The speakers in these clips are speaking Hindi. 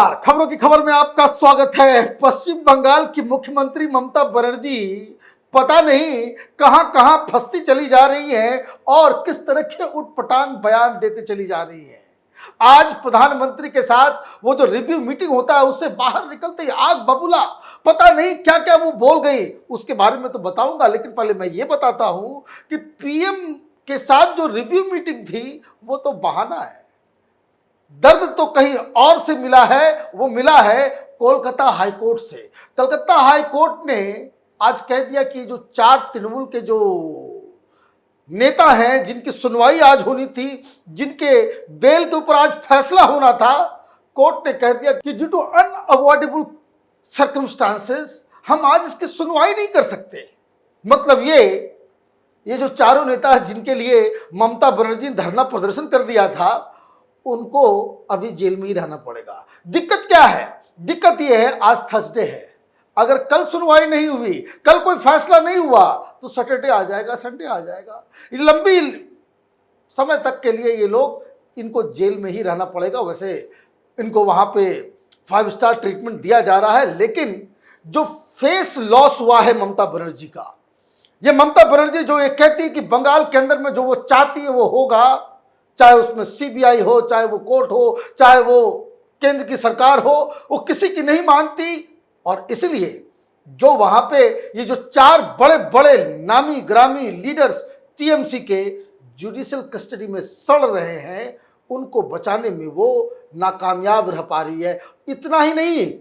नमस्कार, खबरों की खबर में आपका स्वागत है। पश्चिम बंगाल की मुख्यमंत्री ममता बनर्जी पता नहीं कहां कहां फंसती चली जा रही हैं और किस तरह के उटपटांग बयान देते चली जा रही हैं। आज प्रधानमंत्री के साथ वो जो रिव्यू मीटिंग होता है उससे बाहर निकलते ही आग बबूला, पता नहीं क्या क्या वो बोल गई, उसके बारे में तो बताऊंगा। लेकिन पहले मैं ये बताता हूं कि पीएम के साथ जो रिव्यू मीटिंग थी वो तो बहाना है। दर्द तो कहीं और से मिला है, वो मिला है कोलकाता हाईकोर्ट से। कलकत्ता हाईकोर्ट ने आज कह दिया कि जो 4 तृणमूल के जो नेता हैं जिनकी सुनवाई आज होनी थी, जिनके बेल के ऊपर आज फैसला होना था, कोर्ट ने कह दिया कि ड्यू टू अनअवॉइडेबल सर्कमस्टांसेस हम आज इसकी सुनवाई नहीं कर सकते। मतलब ये जो चारों नेता जिनके लिए ममता बनर्जी ने धरना प्रदर्शन कर दिया था, उनको अभी जेल में ही रहना पड़ेगा। दिक्कत क्या है? दिक्कत यह है आज थर्सडे है, अगर कल सुनवाई नहीं हुई, कल कोई फैसला नहीं हुआ तो सैटरडे आ जाएगा, संडे आ जाएगा। लंबी समय तक के लिए ये लोग, इनको जेल में ही रहना पड़ेगा। वैसे इनको वहां पे 5 स्टार ट्रीटमेंट दिया जा रहा है, लेकिन जो फेस लॉस हुआ है ममता बनर्जी का, ये ममता बनर्जी जो ये कहती है कि बंगाल के अंदर में जो वो चाहती है वो होगा, चाहे उसमें सीबीआई हो, चाहे वो कोर्ट हो, चाहे वो केंद्र की सरकार हो, वो किसी की नहीं मानती। और इसलिए जो वहां पे ये जो 4 बड़े बड़े नामी ग्रामी लीडर्स टीएमसी के जुडिशियल कस्टडी में सड़ रहे हैं, उनको बचाने में वो नाकामयाब रह पा रही है। इतना ही नहीं,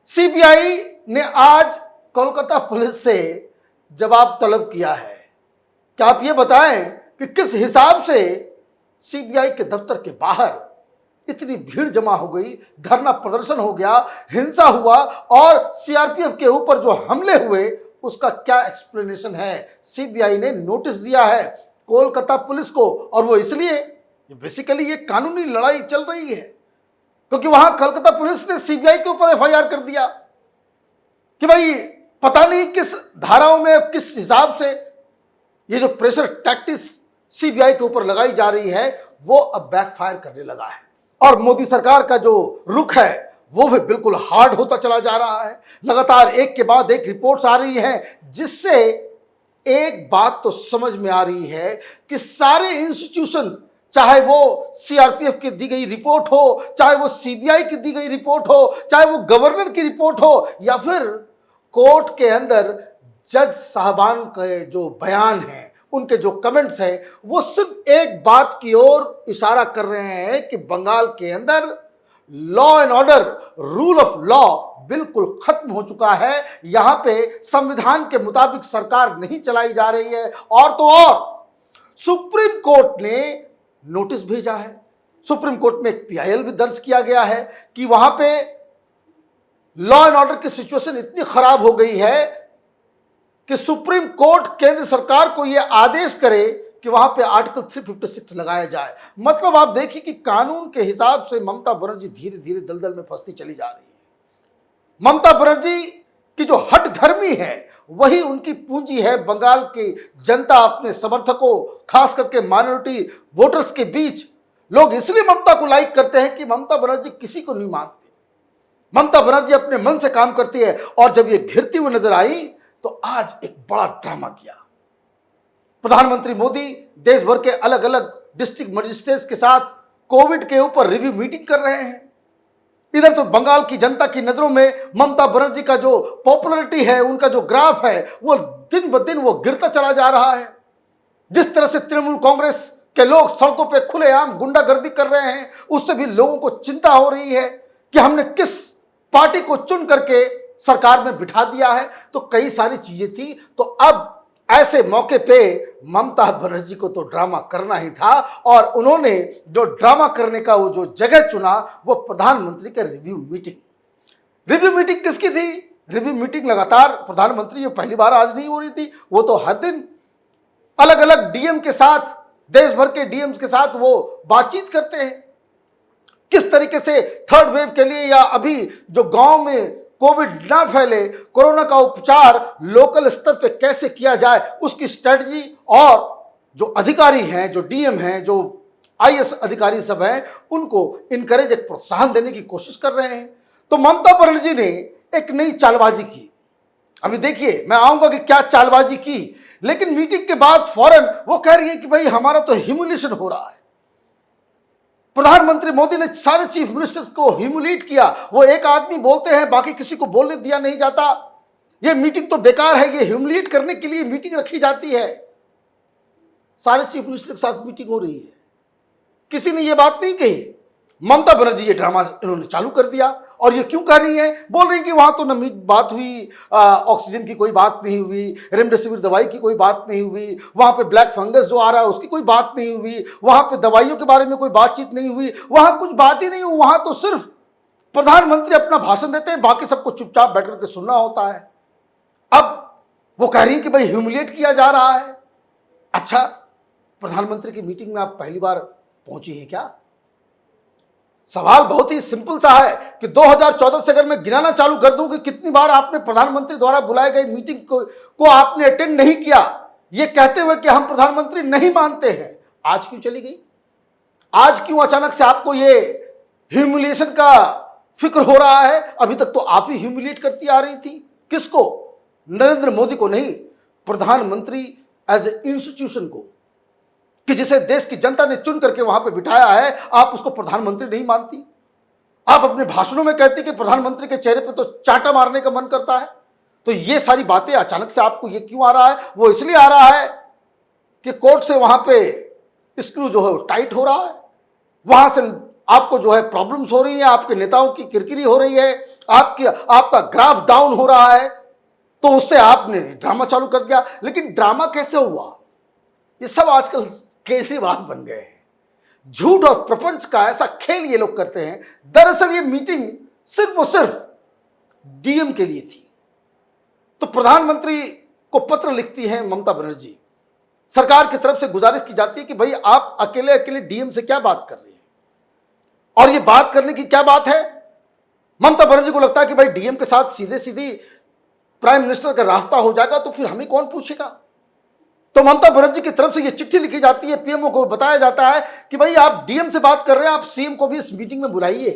सीबीआई ने आज कोलकाता पुलिस से जवाब तलब किया है। क्या आप ये बताएं कि किस हिसाब से सीबीआई के दफ्तर के बाहर इतनी भीड़ जमा हो गई, धरना प्रदर्शन हो गया, हिंसा हुआ और सीआरपीएफ के ऊपर जो हमले हुए उसका क्या एक्सप्लेनेशन है? सीबीआई ने नोटिस दिया है कोलकाता पुलिस को, और वो इसलिए बेसिकली ये कानूनी लड़ाई चल रही है क्योंकि वहां कोलकाता पुलिस ने सीबीआई के ऊपर एफआईआर कर दिया कि भाई पता नहीं किस धाराओं में, किस हिसाब से ये जो प्रेशर टैक्टिक्स सीबीआई के ऊपर लगाई जा रही है वो अब बैकफायर करने लगा है। और मोदी सरकार का जो रुख है वो भी बिल्कुल हार्ड होता चला जा रहा है। लगातार एक के बाद एक रिपोर्ट्स आ रही हैं, जिससे एक बात तो समझ में आ रही है कि सारे इंस्टीट्यूशन, चाहे वो सीआरपीएफ की दी गई रिपोर्ट हो, चाहे वो सीबीआई की दी गई रिपोर्ट हो, चाहे वो गवर्नर की रिपोर्ट हो, या फिर कोर्ट के अंदर जज साहबान के जो बयान हैं, उनके जो कमेंट्स हैं, वो सिर्फ एक बात की ओर इशारा कर रहे हैं कि बंगाल के अंदर law and order, rule of law बिल्कुल खत्म हो चुका है। यहां पे संविधान के मुताबिक सरकार नहीं चलाई जा रही है। और तो और सुप्रीम कोर्ट ने नोटिस भेजा है, सुप्रीम कोर्ट में एक पीआईएल भी दर्ज किया गया है कि वहां पे लॉ एंड ऑर्डर की सिचुएशन इतनी खराब हो गई है कि सुप्रीम कोर्ट केंद्र सरकार को यह आदेश करे कि वहां पे आर्टिकल 356 लगाया जाए। मतलब आप देखिए कि कानून के हिसाब से ममता बनर्जी धीरे धीरे दलदल में फंसती चली जा रही है। ममता बनर्जी की जो हट धर्मी है वही उनकी पूंजी है। बंगाल की जनता, अपने समर्थकों, खास करके माइनॉरिटी वोटर्स के बीच लोग इसलिए ममता को लाइक करते हैं कि ममता बनर्जी किसी को नहीं मानती, ममता बनर्जी अपने मन से काम करती है। और जब ये घिरती हुई नजर आई तो आज एक बड़ा ड्रामा किया। प्रधानमंत्री मोदी देश भर के अलग अलग डिस्ट्रिक्ट मजिस्ट्रेट्स के साथ कोविड के ऊपर रिव्यू मीटिंग कर रहे हैं। इधर तो बंगाल की जनता की नजरों में ममता बनर्जी का जो पॉपुलैरिटी है, उनका जो ग्राफ है, वो दिन ब दिन वो गिरता चला जा रहा है। जिस तरह से तृणमूल कांग्रेस के लोग सड़कों पे खुलेआम गुंडागर्दी कर रहे हैं, उससे भी लोगों को चिंता हो रही है कि हमने किस पार्टी को चुन करके सरकार में बिठा दिया है। तो कई सारी चीजें थी। तो अब ऐसे मौके पे ममता बनर्जी को तो ड्रामा करना ही था, और उन्होंने जो ड्रामा करने का वो जो जगह चुना वो प्रधानमंत्री का रिव्यू मीटिंग। रिव्यू मीटिंग किसकी थी? रिव्यू मीटिंग लगातार प्रधानमंत्री, ये पहली बार आज नहीं हो रही थी, वो तो हर दिन अलग अलग डीएम के साथ, देश भर के डीएम के साथ वो बातचीत करते हैं किस तरीके से थर्ड वेव के लिए, या अभी जो गांव में कोविड ना फैले, कोरोना का उपचार लोकल स्तर पे कैसे किया जाए, उसकी स्ट्रेटजी। और जो अधिकारी हैं, जो डीएम हैं, जो आईएएस अधिकारी सब हैं, उनको इनकरेज, एक प्रोत्साहन देने की कोशिश कर रहे हैं। तो ममता बनर्जी ने एक नई चालबाजी की। अभी देखिए, मैं आऊंगा कि क्या चालबाजी की, लेकिन मीटिंग के बाद फौरन वो कह रही है कि भाई हमारा तो ह्यूमिलेशन हो रहा है। प्रधानमंत्री मोदी ने सारे चीफ मिनिस्टर्स को ह्यूमिलेट किया। वो एक आदमी बोलते हैं, बाकी किसी को बोलने दिया नहीं जाता। ये मीटिंग तो बेकार है, ये ह्यूमिलेट करने के लिए मीटिंग रखी जाती है। सारे चीफ मिनिस्टर के साथ मीटिंग हो रही है, किसी ने ये बात नहीं कही। ममता बनर्जी ये ड्रामा इन्होंने चालू कर दिया। और ये क्यों कह रही है? बोल रही कि वहां तो न बात हुई, ऑक्सीजन की कोई बात नहीं हुई, रेमडेसिविर दवाई की कोई बात नहीं हुई, वहां पे ब्लैक फंगस जो आ रहा है उसकी कोई बात नहीं हुई, वहां पे दवाइयों के बारे में कोई बातचीत नहीं हुई, वहां कुछ बात ही नहीं हुई। वहां तो सिर्फ प्रधानमंत्री अपना भाषण देते हैं, बाकी सबको चुपचाप बैठ करके सुनना होता है। अब वो कह रही है कि भाई ह्यूमिलेट किया जा रहा है। अच्छा, प्रधानमंत्री की मीटिंग में आप पहली बार पहुंची हैं क्या? सवाल बहुत ही सिंपल सा है कि 2014 से अगर मैं गिनाना चालू कर दूं कि कितनी बार आपने प्रधानमंत्री द्वारा बुलाए गए मीटिंग को आपने अटेंड नहीं किया, ये कहते हुए कि हम प्रधानमंत्री नहीं मानते हैं, आज क्यों चली गई? आज क्यों अचानक से आपको ये ह्यूमिलिएशन का फिक्र हो रहा है? अभी तक तो आप ही ह्यूमिलिएट करती आ रही थी। किसको? नरेंद्र मोदी को नहीं, प्रधानमंत्री एज ए इंस्टीट्यूशन को, कि जिसे देश की जनता ने चुन करके वहां पे बिठाया है, आप उसको प्रधानमंत्री नहीं मानती। आप अपने भाषणों में कहती कि प्रधानमंत्री के चेहरे पे तो चांटा मारने का मन करता है। तो ये सारी बातें अचानक से आपको ये क्यों आ रहा है? वो इसलिए आ रहा है कि कोर्ट से वहां पे स्क्रू जो है टाइट हो रहा है, वहां से आपको जो है प्रॉब्लम्स हो रही है, आपके नेताओं की किरकिरी हो रही है, आपका ग्राफ डाउन हो रहा है, तो उससे आपने ड्रामा चालू कर दिया। लेकिन ड्रामा कैसे हुआ? ये सब आजकल केजरीवाल बन गए हैं। झूठ और प्रपंच का ऐसा खेल ये लोग करते हैं। दरअसल ये मीटिंग सिर्फ और सिर्फ डीएम के लिए थी। तो प्रधानमंत्री को पत्र लिखती है ममता बनर्जी, सरकार की तरफ से गुजारिश की जाती है कि भाई आप अकेले अकेले डीएम से क्या बात कर रही हैं, और ये बात करने की क्या बात है? ममता बनर्जी को लगता है कि भाई डीएम के साथ सीधे सीधी प्राइम मिनिस्टर का रास्ता हो जाएगा, तो फिर हमें कौन पूछेगा। तो ममता बनर्जी की तरफ से यह चिट्ठी लिखी जाती है, पीएमओ को बताया जाता है कि भाई आप डीएम से बात कर रहे हैं, आप सीएम को भी इस मीटिंग में बुलाइए।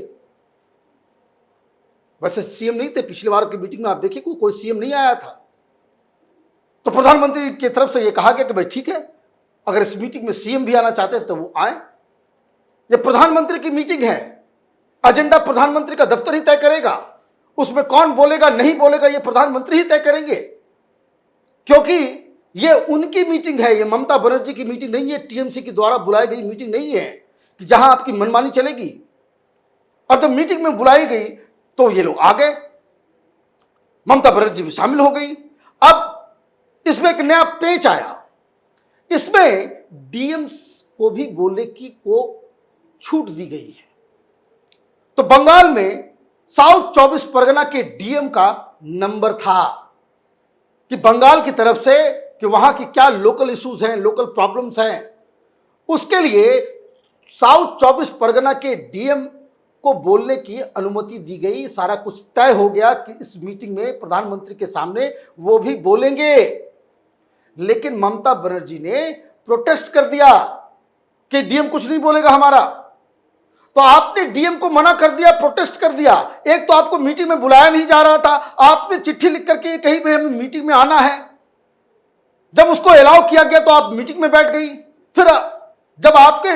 वैसे सीएम नहीं थे पिछली बार की मीटिंग में, आप देखिए कोई सीएम नहीं आया था। तो प्रधानमंत्री की तरफ से यह कहा गया कि भाई ठीक है, अगर इस मीटिंग में सीएम भी आना चाहते हैं तो वो आए। यह प्रधानमंत्री की मीटिंग है, एजेंडा प्रधानमंत्री का दफ्तर ही तय करेगा। उसमें कौन बोलेगा नहीं बोलेगा ये प्रधानमंत्री ही तय करेंगे, क्योंकि ये उनकी मीटिंग है। ये ममता बनर्जी की मीटिंग नहीं है, टीएमसी के द्वारा बुलाई गई मीटिंग नहीं है कि जहां आपकी मनमानी चलेगी। अब जब मीटिंग में बुलाई गई तो ये लोग आ गए, ममता बनर्जी भी शामिल हो गई। अब इसमें एक नया पेच आया, इसमें डीएम को भी बोलने की को छूट दी गई है। तो बंगाल में साउथ 24 परगना के डीएम का नंबर था कि बंगाल की तरफ से कि वहां की क्या लोकल इश्यूज हैं, लोकल प्रॉब्लम्स हैं, उसके लिए साउथ 24 परगना के डीएम को बोलने की अनुमति दी गई। सारा कुछ तय हो गया कि इस मीटिंग में प्रधानमंत्री के सामने वो भी बोलेंगे। लेकिन ममता बनर्जी ने प्रोटेस्ट कर दिया कि डीएम कुछ नहीं बोलेगा हमारा। तो आपने डीएम को मना कर दिया, प्रोटेस्ट कर दिया। एक तो आपको मीटिंग में बुलाया नहीं जा रहा था, आपने चिट्ठी लिख करके कहीं भी हमें मीटिंग में आना है। जब उसको अलाउ किया गया तो आप मीटिंग में बैठ गई। फिर जब आपके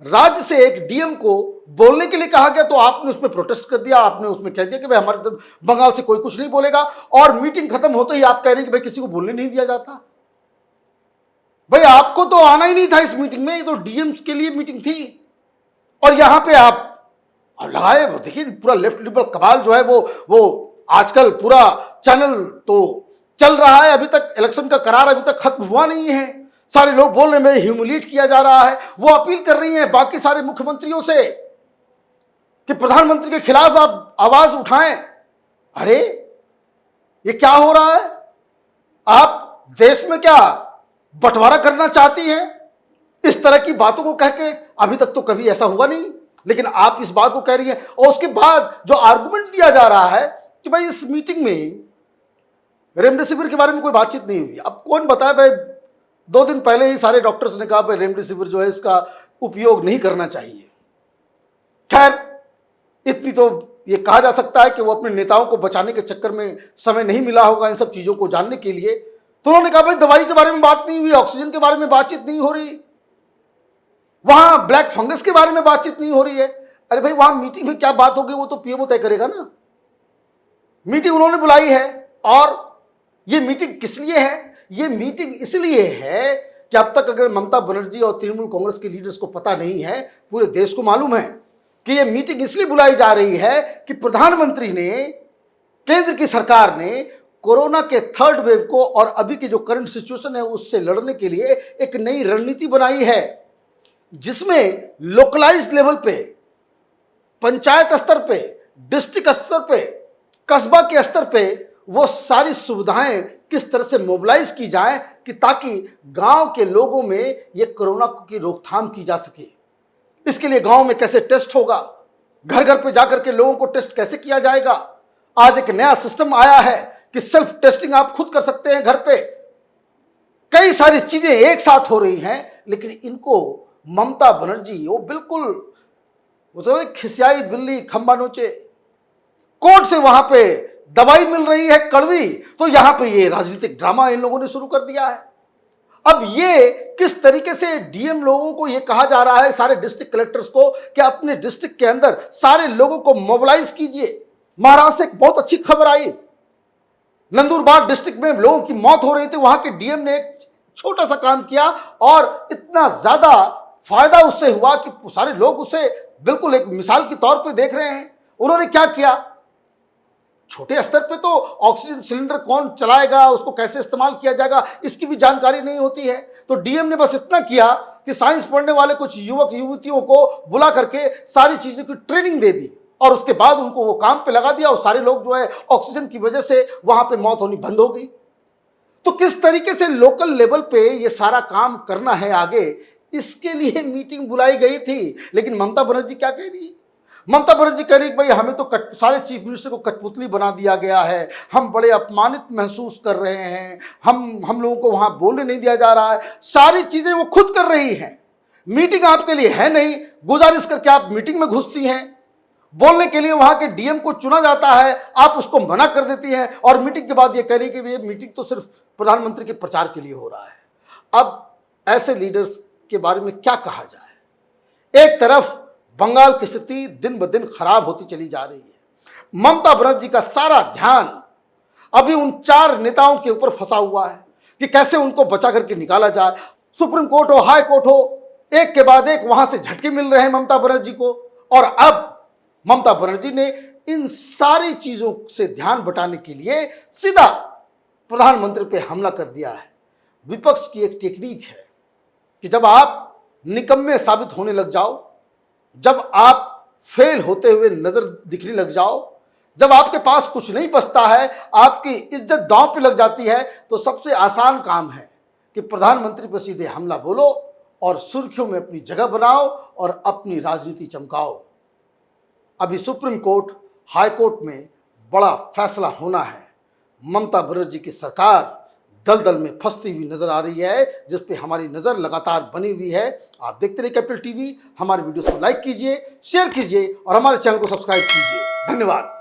राज्य से एक डीएम को बोलने के लिए कहा गया तो आपने उसमें प्रोटेस्ट कर दिया, आपने उसमें कह दिया कि भाई हमारे बंगाल से कोई कुछ नहीं बोलेगा। और मीटिंग खत्म होते ही आप कह रहे हैं कि भाई किसी को बोलने नहीं दिया जाता। भाई आपको तो आना ही नहीं था इस मीटिंग में, ये तो डीएम के लिए मीटिंग थी। और यहां पे आप लगाए, वो देखिए पूरा लेफ्ट लिबरल कबाल जो है वो आजकल पूरा चैनल तो चल रहा है। अभी तक इलेक्शन का करार अभी तक खत्म हुआ नहीं है, सारे लोग बोल रहे हैं ह्यूमिलेट किया जा रहा है। वो अपील कर रही हैं बाकी सारे मुख्यमंत्रियों से कि प्रधानमंत्री के खिलाफ आप आवाज उठाएं। अरे ये क्या हो रहा है? आप देश में क्या बंटवारा करना चाहती हैं इस तरह की बातों को कह के? अभी तक तो कभी ऐसा हुआ नहीं, लेकिन आप इस बात को कह रही हैं। और उसके बाद जो आर्गुमेंट दिया जा रहा है कि भाई इस मीटिंग में रेमडेसिविर के बारे में कोई बातचीत नहीं हुई। अब कौन बताए भाई 2 दिन पहले ही सारे डॉक्टर्स ने कहा भाई रेमडेसिविर जो है इसका उपयोग नहीं करना चाहिए। खैर, इतनी तो ये कहा जा सकता है कि वो अपने नेताओं को बचाने के चक्कर में समय नहीं मिला होगा इन सब चीजों को जानने के लिए। तो उन्होंने कहा भाई दवाई के बारे में बात नहीं हुई, ऑक्सीजन के बारे में बातचीत नहीं हो रही, वहां ब्लैक फंगस के बारे में बातचीत नहीं हो रही है। अरे भाई वहां मीटिंग में क्या बात होगी वो तो पीएमओ तय करेगा ना। मीटिंग उन्होंने बुलाई है और ये मीटिंग किस लिए है? ये मीटिंग इसलिए है कि अब तक अगर ममता बनर्जी और तृणमूल कांग्रेस के लीडर्स को पता नहीं है, पूरे देश को मालूम है कि ये मीटिंग इसलिए बुलाई जा रही है कि प्रधानमंत्री ने, केंद्र की सरकार ने कोरोना के 3rd वेव को और अभी की जो करंट सिचुएशन है उससे लड़ने के लिए एक नई रणनीति बनाई है, जिसमें लोकलाइज्ड लेवल पे, पंचायत स्तर पे, डिस्ट्रिक्ट स्तर पे, कस्बा के स्तर पे वो सारी सुविधाएं किस तरह से मोबिलाइज की जाए कि ताकि गांव के लोगों में ये कोरोना की रोकथाम की जा सके। इसके लिए गांव में कैसे टेस्ट होगा, घर घर पे जाकर के लोगों को टेस्ट कैसे किया जाएगा। आज एक नया सिस्टम आया है कि सेल्फ टेस्टिंग आप खुद कर सकते हैं घर पे। कई सारी चीजें एक साथ हो रही हैं, लेकिन इनको ममता बनर्जी वो बिल्कुल वो तो खिसियाई बिल्ली खंबा नोचे। कोर्ट से वहां पे दवाई मिल रही है कड़वी, तो यहां पे ये राजनीतिक ड्रामा इन लोगों ने शुरू कर दिया है। अब ये किस तरीके से डीएम लोगों को ये कहा जा रहा है, सारे डिस्ट्रिक्ट कलेक्टर्स को, कि अपने डिस्ट्रिक्ट के अंदर सारे लोगों को मोबिलाइज कीजिए। महाराष्ट्र से एक बहुत अच्छी खबर आई, नंदुरबार डिस्ट्रिक्ट में लोगों की मौत हो रही थी, वहां के डीएम ने एक छोटा सा काम किया और इतना ज्यादा फायदा उससे हुआ कि सारे लोग उसे बिल्कुल एक मिसाल के तौर पे देख रहे हैं। उन्होंने क्या किया, छोटे स्तर पे तो ऑक्सीजन सिलेंडर कौन चलाएगा, उसको कैसे इस्तेमाल किया जाएगा, इसकी भी जानकारी नहीं होती है। तो डीएम ने बस इतना किया कि साइंस पढ़ने वाले कुछ युवक युवतियों को बुला करके सारी चीजों की ट्रेनिंग दे दी और उसके बाद उनको वो काम पे लगा दिया और सारे लोग जो है ऑक्सीजन की वजह से वहां पे मौत होनी बंद हो गई। तो किस तरीके से लोकल लेवल पे ये सारा काम करना है आगे, इसके लिए मीटिंग बुलाई गई थी। लेकिन ममता बनर्जी क्या कह रही है? ममता बनर्जी कह रही है भाई हमें तो सारे चीफ मिनिस्टर को कठपुतली बना दिया गया है, हम बड़े अपमानित महसूस कर रहे हैं, हम लोगों को वहां बोलने नहीं दिया जा रहा है। सारी चीजें वो खुद कर रही हैं। मीटिंग आपके लिए है नहीं, गुजारिश करके आप मीटिंग में घुसती हैं। बोलने के लिए वहां के डीएम को चुना जाता है, आप उसको मना कर देती हैं और मीटिंग के बाद ये कह रही कि ये मीटिंग तो सिर्फ प्रधानमंत्री के प्रचार के लिए हो रहा है। अब ऐसे लीडर्स के बारे में क्या कहा जाए? एक तरफ बंगाल की स्थिति दिन ब दिन खराब होती चली जा रही है। ममता बनर्जी का सारा ध्यान अभी उन 4 नेताओं के ऊपर फंसा हुआ है कि कैसे उनको बचा करके निकाला जाए। सुप्रीम कोर्ट हो, हाई कोर्ट हो, एक के बाद एक वहां से झटके मिल रहे हैं ममता बनर्जी को। और अब ममता बनर्जी ने इन सारी चीजों से ध्यान बटाने के लिए सीधा प्रधानमंत्री पे हमला कर दिया है। विपक्ष की एक टेक्निक है कि जब आप निकम्मे साबित होने लग जाओ, जब आप फेल होते हुए नजर दिखने लग जाओ, जब आपके पास कुछ नहीं बचता है, आपकी इज्जत दांव पे लग जाती है, तो सबसे आसान काम है कि प्रधानमंत्री पर सीधे हमला बोलो और सुर्खियों में अपनी जगह बनाओ और अपनी राजनीति चमकाओ। अभी सुप्रीम कोर्ट, हाई कोर्ट में बड़ा फैसला होना है। ममता बनर्जी की सरकार दलदल में फंसती हुई नजर आ रही है, जिस पे हमारी नजर लगातार बनी हुई है। आप देखते रहिए कैपिटल टीवी। हमारे वीडियोस को लाइक कीजिए, शेयर कीजिए और हमारे चैनल को सब्सक्राइब कीजिए। धन्यवाद।